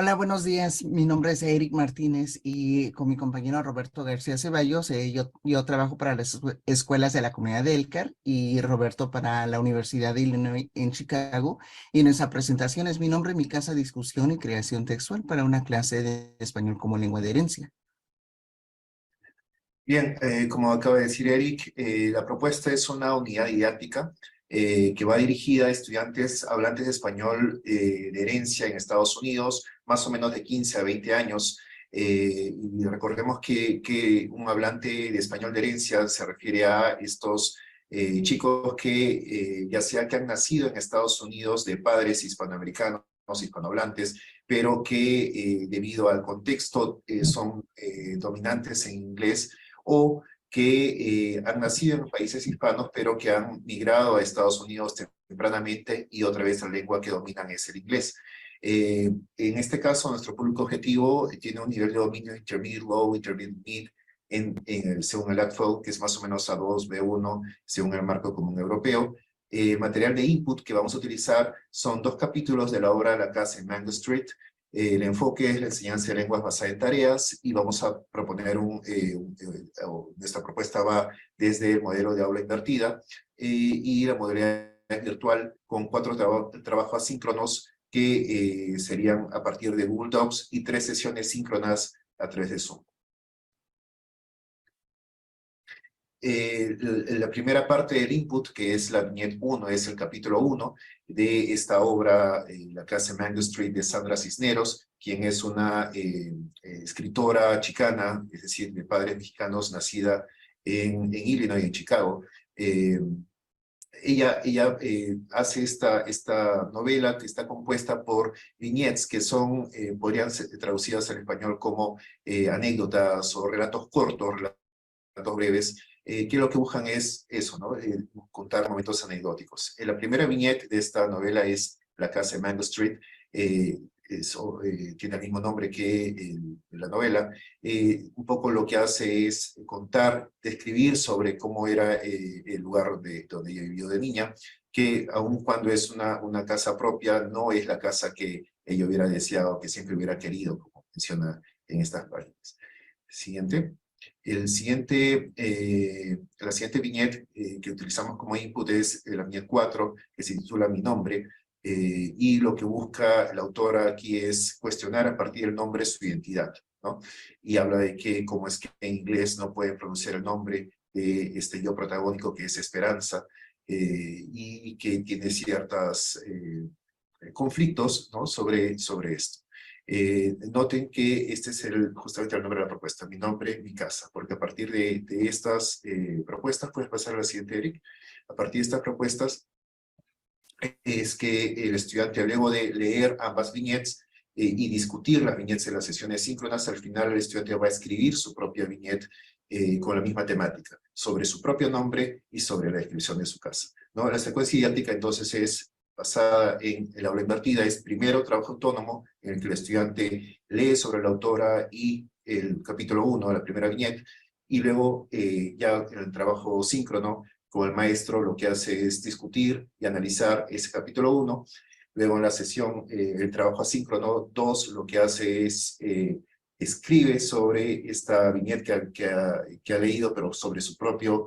Hola, buenos días. Mi nombre es Eric Martínez y con mi compañero Roberto García Ceballos, yo trabajo para las escuelas de la comunidad de Elkhart y Roberto para la Universidad de Illinois en Chicago. Y nuestra presentación es Mi nombre, mi casa, discusión y creación textual para una clase de español como lengua de herencia. Bien, como acaba de decir Eric, la propuesta es una unidad didáctica que va dirigida a estudiantes hablantes de español de herencia en Estados Unidos, más o menos de 15 a 20 años. Y recordemos que un hablante de español de herencia se refiere a estos chicos que ya sea que han nacido en Estados Unidos de padres hispanoamericanos, hispanohablantes, pero que debido al contexto son dominantes en inglés o que han nacido en países hispanos, pero que han migrado a Estados Unidos tempranamente y otra vez la lengua que dominan es el inglés. En este caso, nuestro público objetivo tiene un nivel de dominio intermediate low, intermediate mid, según el ACTFL, que es más o menos A2, B1, según el marco común europeo. Material de input que vamos a utilizar son 2 capítulos de la obra La casa en Mango Street. El enfoque es la enseñanza de lenguas basada en tareas y vamos a proponer nuestra propuesta va desde el modelo de aula invertida y la modalidad virtual con 4 trabajos asíncronos que serían a partir de Google Docs y 3 sesiones síncronas a través de Zoom. La primera parte del input, que es la viñeta 1, es el capítulo 1 de esta obra, La clase Mango Street de Sandra Cisneros, quien es una escritora chicana, es decir, de padres mexicanos, nacida en Illinois, en Chicago. Ella hace esta novela que está compuesta por vignettes que son, podrían ser traducidas al español como anécdotas o relatos cortos, relatos breves, que lo que buscan es eso, ¿no? Contar momentos anecdóticos. La primera viñeta de esta novela es La casa de Mango Street, tiene el mismo nombre que la novela. Un poco lo que hace es contar, describir sobre cómo era el lugar donde ella vivió de niña, que aun cuando es una casa propia, no es la casa que ella hubiera deseado, que siempre hubiera querido, como menciona en estas páginas. Siguiente. La siguiente viñeta que utilizamos como input es la viñeta 4, que se titula Mi nombre, y lo que busca la autora aquí es cuestionar a partir del nombre su identidad, ¿no? Y habla de que cómo es que en inglés no pueden pronunciar el nombre de este yo protagónico que es Esperanza, y que tiene ciertos conflictos, ¿no? sobre esto. Noten que este es justamente el nombre de la propuesta, Mi nombre, mi casa, porque a partir de estas propuestas, puedes pasar a la siguiente, Eric. A partir de estas propuestas es que el estudiante, luego de leer ambas viñetas y discutir las viñetas en las sesiones síncronas, al final el estudiante va a escribir su propia viñeta con la misma temática, sobre su propio nombre y sobre la descripción de su casa, ¿no? La secuencia didáctica entonces es basada en el aula invertida, es primero trabajo autónomo, en el que el estudiante lee sobre la autora y el capítulo 1, la primera viñeta, y luego ya en el trabajo síncrono, con el maestro, lo que hace es discutir y analizar ese capítulo 1. Luego en la sesión, el trabajo asíncrono 2, lo que hace es escribe sobre esta viñeta que ha leído, pero sobre su propia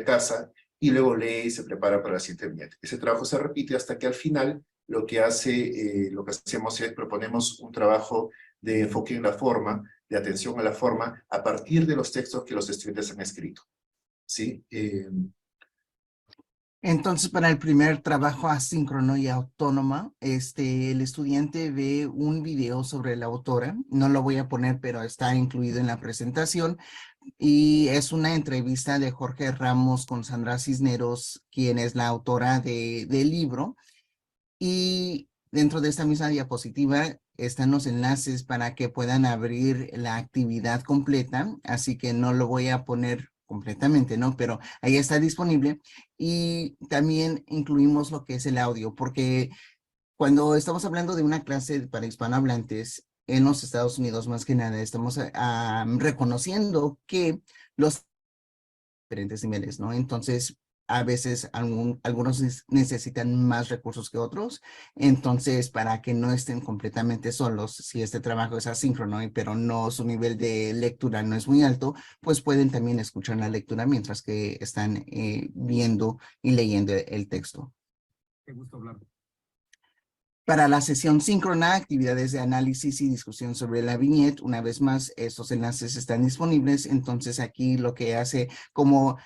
casa, y luego lee y se prepara para la siguiente viñeta. Ese trabajo se repite hasta que al final lo que hacemos es proponemos un trabajo de enfoque en la forma, de atención a la forma, a partir de los textos que los estudiantes han escrito. ¿Sí? Entonces, para el primer trabajo asíncrono y autónoma, el estudiante ve un video sobre la autora. No lo voy a poner, pero está incluido en la presentación. Y es una entrevista de Jorge Ramos con Sandra Cisneros, quien es la autora del libro. Y dentro de esta misma diapositiva están los enlaces para que puedan abrir la actividad completa, así que no lo voy a poner completamente, ¿no? Pero ahí está disponible. Y también incluimos lo que es el audio, porque cuando estamos hablando de una clase para hispanohablantes en los Estados Unidos, más que nada, estamos reconociendo que los diferentes niveles, ¿no? Entonces, a veces algunos necesitan más recursos que otros. Entonces, para que no estén completamente solos, si este trabajo es asíncrono, pero no su nivel de lectura no es muy alto, pues pueden también escuchar la lectura mientras que están viendo y leyendo el texto. Qué gusto hablar. Para la sesión síncrona, actividades de análisis y discusión sobre la viñeta, una vez más, estos enlaces están disponibles. Entonces aquí lo que hace como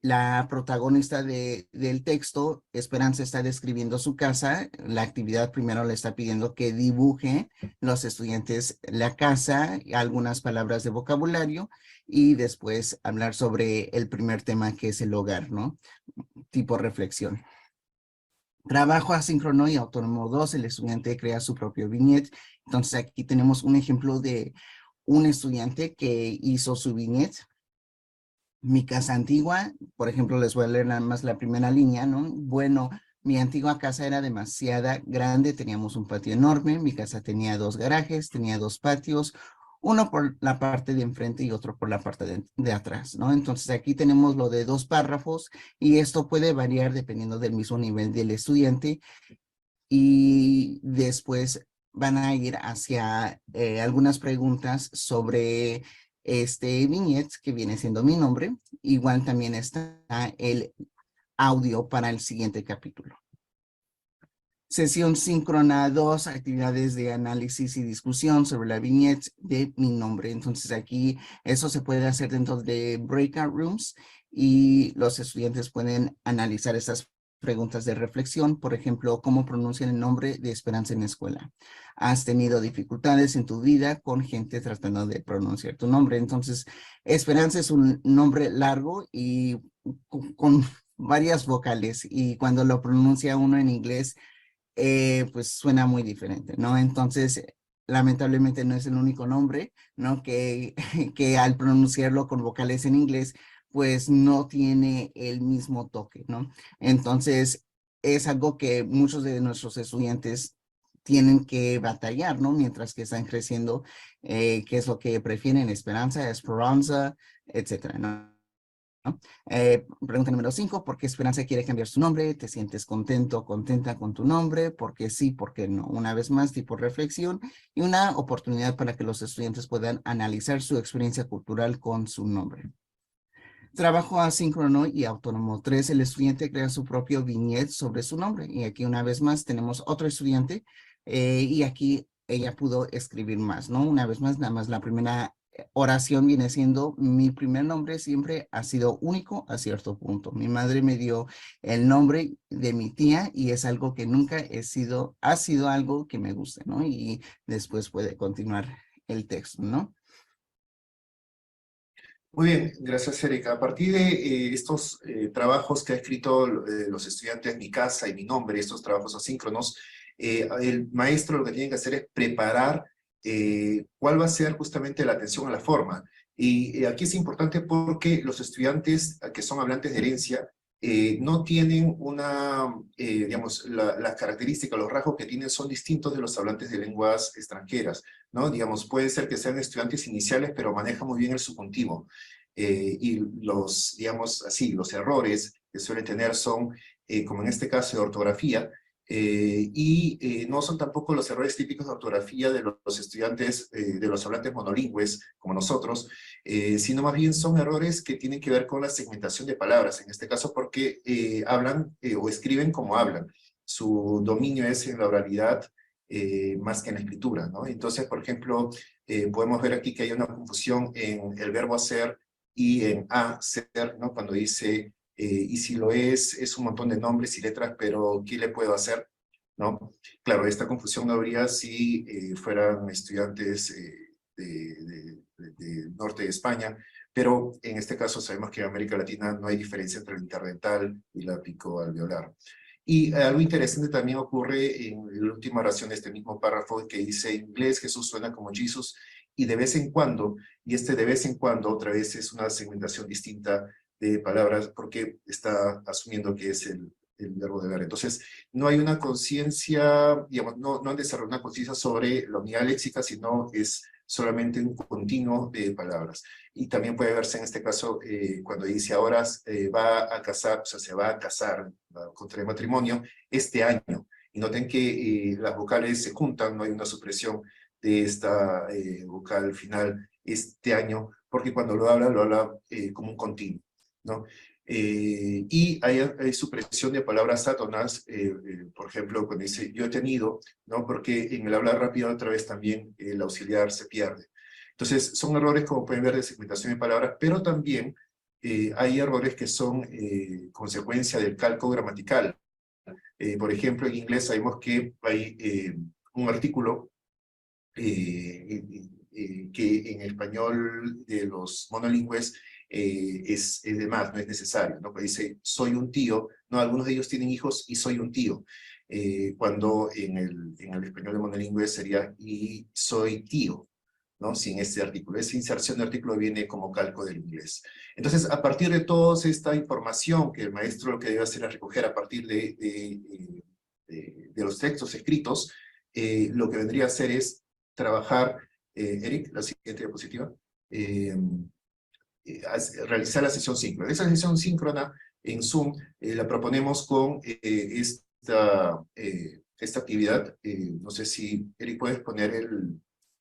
la protagonista del texto, Esperanza, está describiendo su casa. La actividad primero le está pidiendo que dibuje los estudiantes la casa, algunas palabras de vocabulario y después hablar sobre el primer tema que es el hogar, ¿no? Tipo reflexión. Trabajo asíncrono y autónomo 2, el estudiante crea su propio viñeta. Entonces aquí tenemos un ejemplo de un estudiante que hizo su viñeta. Mi casa antigua, por ejemplo, les voy a leer nada más la primera línea, ¿no? Bueno, mi antigua casa era demasiado grande, teníamos un patio enorme, mi casa tenía 2 garajes, tenía 2 patios, uno por la parte de enfrente y otro por la parte de atrás, ¿no? Entonces aquí tenemos lo de 2 párrafos y esto puede variar dependiendo del mismo nivel del estudiante y después van a ir hacia algunas preguntas sobre este viñet que viene siendo mi nombre. Igual también está el audio para el siguiente capítulo. Sesión síncrona 2, actividades de análisis y discusión sobre la viñeta de mi nombre. Entonces aquí eso se puede hacer dentro de breakout rooms y los estudiantes pueden analizar estas preguntas de reflexión. Por ejemplo, ¿cómo pronuncian el nombre de Esperanza en la escuela? ¿Has tenido dificultades en tu vida con gente tratando de pronunciar tu nombre? Entonces, Esperanza es un nombre largo y con varias vocales y cuando lo pronuncia uno en inglés, pues suena muy diferente, ¿no? Entonces, lamentablemente no es el único nombre, ¿no? Que al pronunciarlo con vocales en inglés, pues no tiene el mismo toque, ¿no? Entonces, es algo que muchos de nuestros estudiantes tienen que batallar, ¿no? Mientras que están creciendo, qué es lo que prefieren, Esperanza, etcétera, ¿no? ¿No? Pregunta número 5, ¿por qué Esperanza quiere cambiar su nombre? ¿Te sientes contento o contenta con tu nombre? ¿Por qué sí, por qué no? Una vez más, tipo reflexión y una oportunidad para que los estudiantes puedan analizar su experiencia cultural con su nombre. Trabajo asíncrono y autónomo 3, el estudiante crea su propio viñet sobre su nombre. Y aquí una vez más tenemos otro estudiante y aquí ella pudo escribir más, ¿no? Una vez más, nada más la primera oración viene siendo, mi primer nombre siempre ha sido único a cierto punto. Mi madre me dio el nombre de mi tía y es algo que nunca ha sido algo que me guste, ¿no? Y después puede continuar el texto, ¿no? Muy bien, gracias Erika. A partir de estos trabajos que ha escrito los estudiantes, mi casa y mi nombre, estos trabajos asíncronos, el maestro lo que tiene que hacer es preparar cuál va a ser justamente la atención a la forma. Y aquí es importante porque los estudiantes que son hablantes de herencia no tienen digamos, las características, los rasgos que tienen son distintos de los hablantes de lenguas extranjeras, ¿no? Digamos, puede ser que sean estudiantes iniciales, pero manejan muy bien el subjuntivo. Y digamos así, los errores que suelen tener son, como en este caso, de ortografía, no son tampoco los errores típicos de ortografía de los estudiantes, de los hablantes monolingües, como nosotros, sino más bien son errores que tienen que ver con la segmentación de palabras, en este caso porque hablan o escriben como hablan. Su dominio es en la oralidad más que en la escritura, ¿no? Entonces, por ejemplo, podemos ver aquí que hay una confusión en el verbo hacer y en ser, ¿no? Cuando dice, y si lo es un montón de nombres y letras, pero ¿qué le puedo hacer? ¿No? Claro, esta confusión no habría si fueran estudiantes de norte de España, pero en este caso sabemos que en América Latina no hay diferencia entre el interdental y la pico-alveolar. Y algo interesante también ocurre en la última oración de este mismo párrafo que dice, en inglés Jesús suena como Jesus, y de vez en cuando, y este de vez en cuando otra vez es una segmentación distinta de palabras porque está asumiendo que es el verbo de hablar. Entonces, no hay una conciencia, digamos, no han desarrollado una conciencia sobre la unidad léxica, sino es solamente un continuo de palabras. Y también puede verse en este caso cuando dice ahora va a casar, o sea, se va a casar, va a contraer matrimonio este año. Y noten que las vocales se juntan, no hay una supresión de esta vocal final este año, porque cuando lo habla como un continuo, ¿no? Y hay supresión de palabras átonas, por ejemplo, cuando dice yo he tenido, ¿no? Porque en el hablar rápido otra vez también el auxiliar se pierde. Entonces, son errores, como pueden ver, de segmentación de palabras, pero también hay errores que son consecuencia del calco gramatical. Por ejemplo, en inglés sabemos que hay un artículo que en español de los monolingües es de más, no es necesario, ¿no? Porque dice, soy un tío, no, algunos de ellos tienen hijos y soy un tío, cuando en el español de monolingüe sería y soy tío, ¿no? Sin este artículo. Esa inserción de artículo viene como calco del inglés. Entonces, a partir de toda esta información que el maestro lo que debe hacer es recoger a partir de los textos escritos, lo que vendría a hacer es trabajar, Eric, la siguiente diapositiva, realizar la sesión síncrona. Esa sesión síncrona en Zoom la proponemos con esta actividad. No sé si, Eric, puedes poner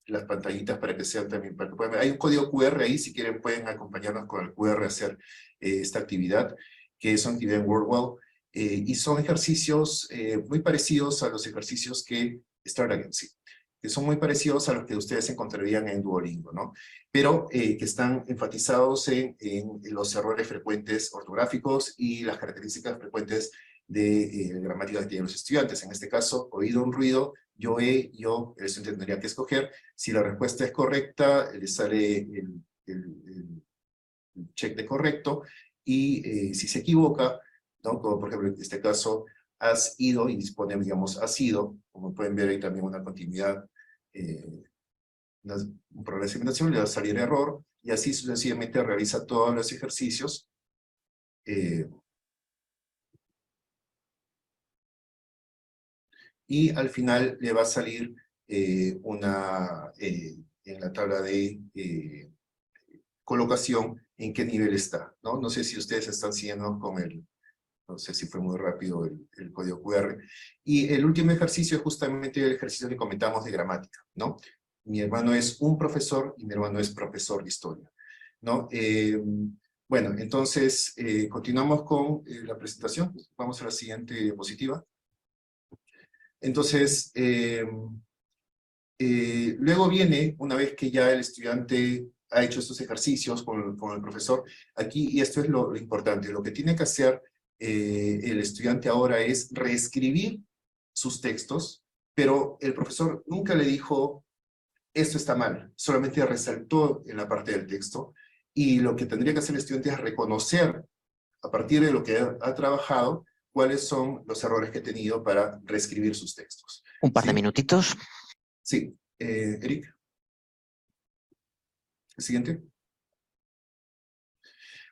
las pantallitas para que sean también, para que puedan ver. Hay un código QR ahí, si quieren pueden acompañarnos con el QR a hacer esta actividad, que es una actividad en WordWall, y son ejercicios muy parecidos a los ejercicios que Start Again, sí, que son muy parecidos a los que ustedes encontrarían en Duolingo, ¿no? Pero que están enfatizados en los errores frecuentes ortográficos y las características frecuentes de gramática que tienen los estudiantes. En este caso, oído un ruido, yo, el estudiante tendría que escoger. Si la respuesta es correcta, le sale el check de correcto, y si se equivoca, ¿no? Como por ejemplo en este caso, has ido, y dispone, digamos, has ido, como pueden ver ahí también una continuidad, un programa de segmentación, le va a salir error, y así sucesivamente realiza todos los ejercicios. Y al final le va a salir en la tabla de colocación en qué nivel está, ¿no? No sé si ustedes están siguiendo con no sé si fue muy rápido el código QR. Y el último ejercicio es justamente el ejercicio que comentamos de gramática, ¿no? Mi hermano es un profesor y mi hermano es profesor de historia, ¿no? Bueno, entonces continuamos con la presentación. Vamos a la siguiente diapositiva. Entonces, luego viene, una vez que ya el estudiante ha hecho estos ejercicios con el profesor, aquí, y esto es lo importante, lo que tiene que hacer el estudiante ahora es reescribir sus textos, pero el profesor nunca le dijo, esto está mal, solamente resaltó en la parte del texto, y lo que tendría que hacer el estudiante es reconocer, a partir de lo que ha trabajado, cuáles son los errores que ha tenido para reescribir sus textos. Un par de minutitos. Sí, Eric. El siguiente.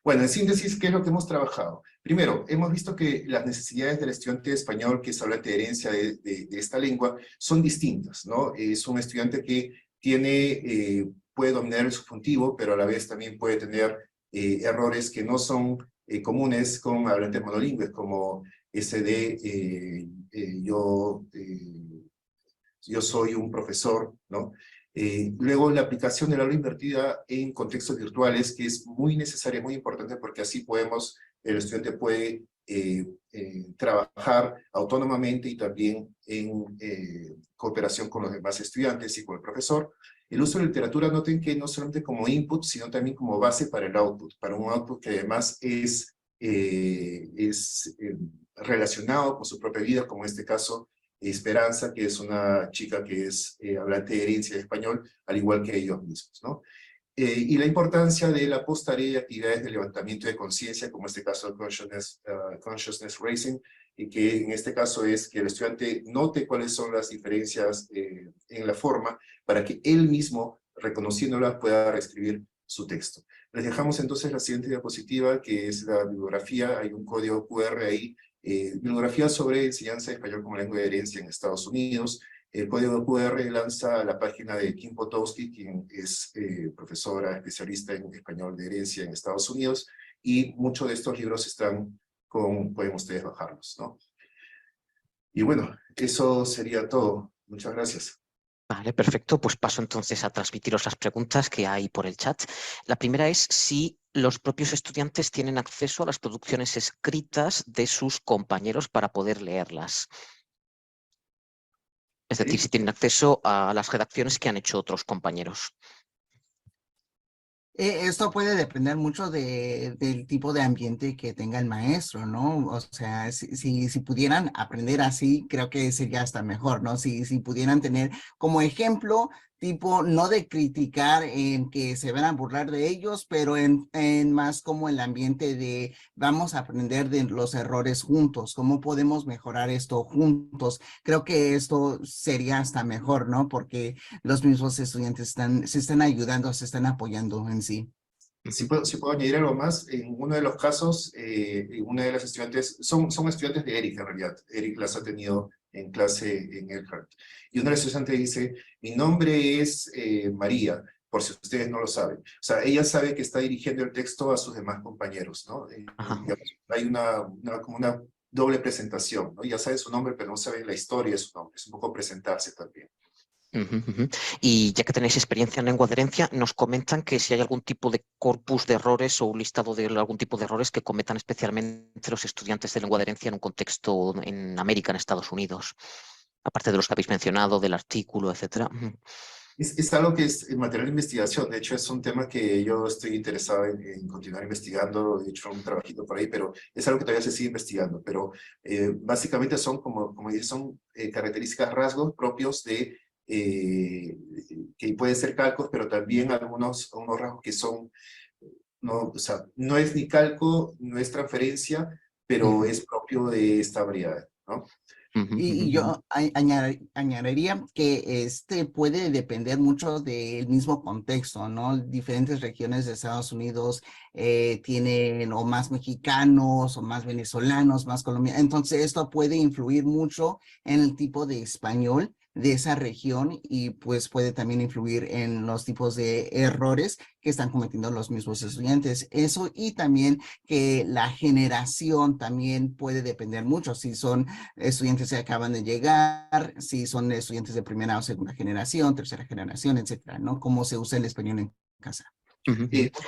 Bueno, en síntesis, ¿qué es lo que hemos trabajado? Primero, hemos visto que las necesidades del estudiante español que es hablante de herencia de esta lengua son distintas, ¿no? Es un estudiante que puede dominar el subjuntivo, pero a la vez también puede tener errores que no son comunes con hablantes monolingües, como ese de yo soy un profesor, ¿no? Luego la aplicación del aula invertida en contextos virtuales, que es muy necesaria, muy importante, porque así el estudiante puede trabajar autónomamente y también en cooperación con los demás estudiantes y con el profesor. El uso de literatura, noten que no solamente como input, sino también como base para el output, para un output que además es relacionado con su propia vida, como en este caso Esperanza, que es una chica que es hablante de herencia de español, al igual que ellos mismos, ¿no? Y la importancia de la posttarea y actividades de levantamiento de conciencia, como en este caso el Consciousness Raising, y que en este caso es que el estudiante note cuáles son las diferencias en la forma, para que él mismo, reconociéndolas, pueda reescribir su texto. Les dejamos entonces la siguiente diapositiva, que es la bibliografía. Hay un código QR ahí, bibliografía sobre enseñanza de español como lengua de herencia en Estados Unidos, El código QR lanza la página de Kim Potowski, quien es profesora especialista en español de herencia en Estados Unidos, y muchos de estos libros están pueden ustedes bajarlos, ¿no? Y bueno, eso sería todo. Muchas gracias. Vale, perfecto. Pues paso entonces a transmitiros las preguntas que hay por el chat. La primera es si los propios estudiantes tienen acceso a las producciones escritas de sus compañeros para poder leerlas. Es decir, si tienen acceso a las redacciones que han hecho otros compañeros. Esto puede depender mucho del tipo de ambiente que tenga el maestro, ¿no? O sea, si pudieran aprender así, creo que sería hasta mejor, ¿no? Si pudieran tener como ejemplo, tipo, no de criticar en que se van a burlar de ellos, pero en más como el ambiente de vamos a aprender de los errores juntos, cómo podemos mejorar esto juntos. Creo que esto sería hasta mejor, ¿no? Porque los mismos estudiantes se están ayudando, se están apoyando en sí. Si puedo añadir algo más, en uno de los casos, una de las estudiantes, son estudiantes de Eric en realidad, Eric las ha tenido en clase en Elkhart, y una de las estudiantes dice, mi nombre es María, por si ustedes no lo saben. O sea, ella sabe que está dirigiendo el texto a sus demás compañeros, ¿no? Digamos, hay como una doble presentación, ¿no? Ya sabe su nombre, pero no sabe la historia de su nombre, es un poco presentarse también. Y ya que tenéis experiencia en lengua de herencia, nos comentan que si hay algún tipo de corpus de errores o un listado de algún tipo de errores que cometan especialmente los estudiantes de lengua de herencia en un contexto en América, en Estados Unidos, aparte de los que habéis mencionado, del artículo, etcétera. Es algo que es material de investigación, de hecho es un tema que yo estoy interesado en continuar investigando, he hecho un trabajito por ahí, pero es algo que todavía se sigue investigando, pero básicamente son, como dice, son características, rasgos propios de, que pueden ser calcos, pero también unos rasgos que son, no, o sea, no es ni calco, no es transferencia, pero es propio de esta variedad, ¿no? Y yo añadiría que puede depender mucho del mismo contexto, ¿no? Diferentes regiones de Estados Unidos tienen o más mexicanos o más venezolanos, más colombianos. Entonces esto puede influir mucho en el tipo de español de esa región y pues puede también influir en los tipos de errores que están cometiendo los mismos estudiantes. Eso y también que la generación también puede depender mucho. Si son estudiantes que acaban de llegar, si son estudiantes de primera o segunda generación, tercera generación, etcétera, ¿no? Cómo se usa el español en casa.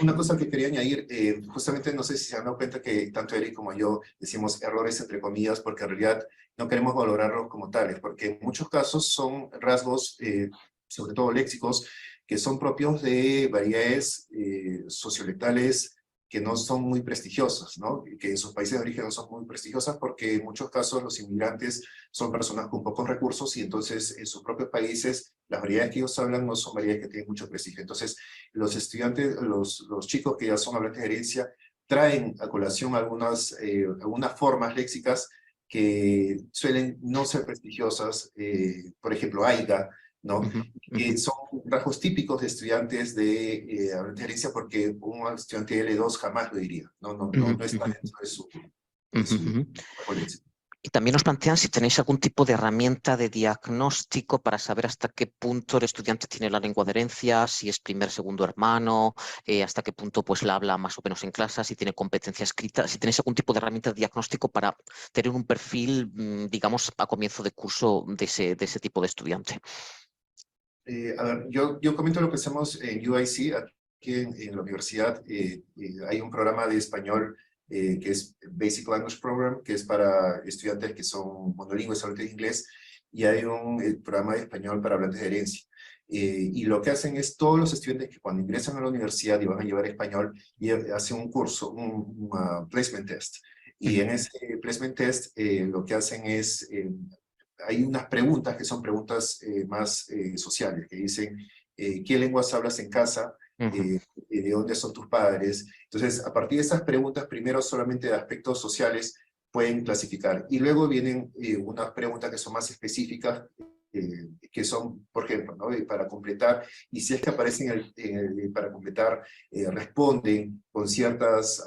Una cosa que quería añadir, justamente no sé si se han dado cuenta que tanto Eric como yo decimos errores entre comillas, porque en realidad no queremos valorarlos como tales, porque en muchos casos son rasgos, sobre todo léxicos, que son propios de variedades sociolectales que no son muy prestigiosas, ¿no? Que en sus países de origen no son muy prestigiosas porque en muchos casos los inmigrantes son personas con pocos recursos y entonces en sus propios países las variedades que ellos hablan no son variedades que tienen mucho prestigio. Entonces los estudiantes, los chicos que ya son hablantes de herencia, traen a colación algunas formas léxicas que suelen no ser prestigiosas, por ejemplo, AIDA, ¿no? Que son rasgos típicos de estudiantes de hablantes de herencia porque un estudiante de L2 jamás lo diría, no está dentro de su léxico. Y también nos plantean si tenéis algún tipo de herramienta de diagnóstico para saber hasta qué punto el estudiante tiene la lengua de herencia, si es primer, segundo hermano, hasta qué punto pues la habla más o menos en clase, si tiene competencia escrita, si tenéis algún tipo de herramienta de diagnóstico para tener un perfil, digamos, a comienzo de curso de ese tipo de estudiante. A ver, yo comento lo que hacemos en UIC, aquí en la universidad hay un programa de español que es Basic Language Program, que es para estudiantes que son monolingües, hablantes de inglés, y hay un programa de español para hablantes de herencia. Y lo que hacen es todos los estudiantes que cuando ingresan a la universidad y van a llevar español, y hacen un curso, un placement test. Y en ese placement test lo que hacen es hay unas preguntas que son preguntas más sociales, que dicen, ¿qué lenguas hablas en casa? ¿De dónde son tus padres? Entonces, a partir de esas preguntas, primero solamente de aspectos sociales, pueden clasificar. Y luego vienen unas preguntas que son más específicas, que son, por ejemplo, ¿no? Para completar, y si es que aparecen para completar, responden con ciertos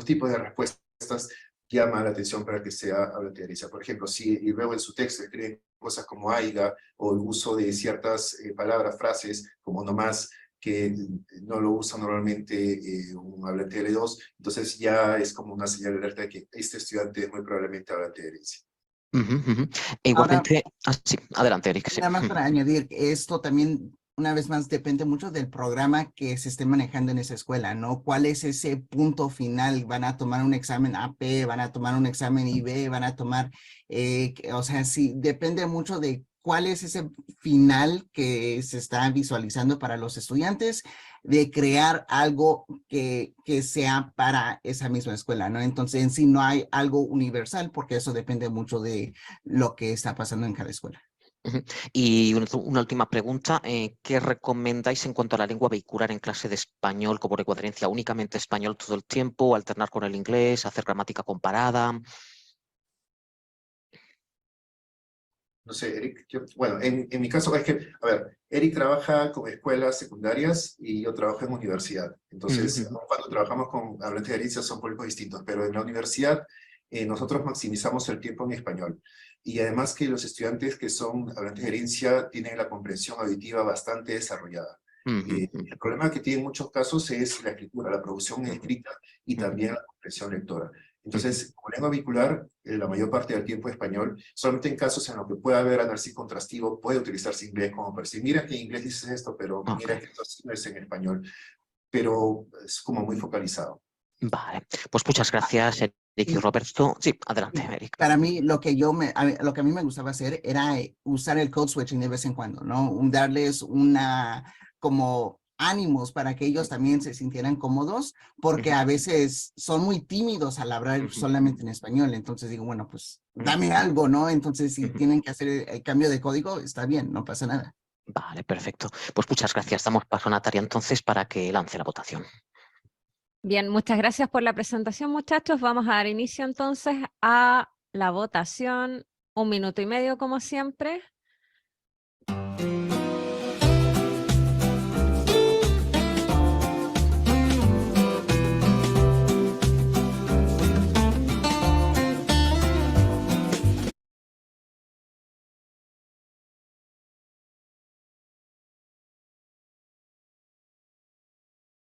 tipos de respuestas, llama la atención para que sea hablante de herencia. Por ejemplo, si luego en su texto escriben cosas como aiga o el uso de ciertas palabras, frases como nomás, que no lo usa normalmente un hablante de L2, entonces ya es como una señal de alerta de que este estudiante es muy probablemente hablante de herencia. E Ahora, igualmente, sí, adelante, Eric. Sí. nada más para añadir, esto también, una vez más, depende mucho del programa que se esté manejando en esa escuela, ¿no? ¿Cuál es ese punto final? ¿Van a tomar un examen AP? ¿Van a tomar un examen IB? ¿Van a tomar, o sea, sí, depende mucho de cuál es ese final que se está visualizando para los estudiantes, de crear algo que sea para esa misma escuela, ¿no? Entonces, en sí no hay algo universal, porque eso depende mucho de lo que está pasando en cada escuela. Y una última pregunta, ¿qué recomendáis en cuanto a la lengua vehicular en clase de español como lengua de herencia? ¿Únicamente español todo el tiempo, alternar con el inglés, hacer gramática comparada? No sé, Eric, bueno, en mi caso es que, a ver, Eric trabaja con escuelas secundarias y yo trabajo en universidad. Entonces, cuando trabajamos con hablantes de herencia son públicos distintos, pero en la universidad nosotros maximizamos el tiempo en español. Y además que los estudiantes que son hablantes de herencia tienen la comprensión auditiva bastante desarrollada. El problema que tiene en muchos casos es la escritura, la producción escrita y también la comprensión lectora. Entonces, como lengua vehicular, la mayor parte del tiempo español, solamente en casos en los que pueda haber análisis contrastivo, puede utilizarse inglés como para decir, mira que en inglés dices esto, pero mira que esto no es en español. Pero es como muy focalizado. Vale, pues muchas gracias, Eric y Roberto. Sí, adelante, Eric. Para mí, lo que a mí me gustaba hacer era usar el code switching de vez en cuando, ¿no? Darles como ánimos para que ellos también se sintieran cómodos, porque a veces son muy tímidos al hablar solamente en español. Entonces digo, bueno, pues dame algo, ¿no? Entonces, si tienen que hacer el cambio de código, está bien, no pasa nada. Vale, perfecto. Pues muchas gracias. Damos paso a Natalia entonces para que lance la votación. Bien, muchas gracias por la presentación, muchachos. Vamos a dar inicio entonces a la votación. 1 minuto y medio, como siempre.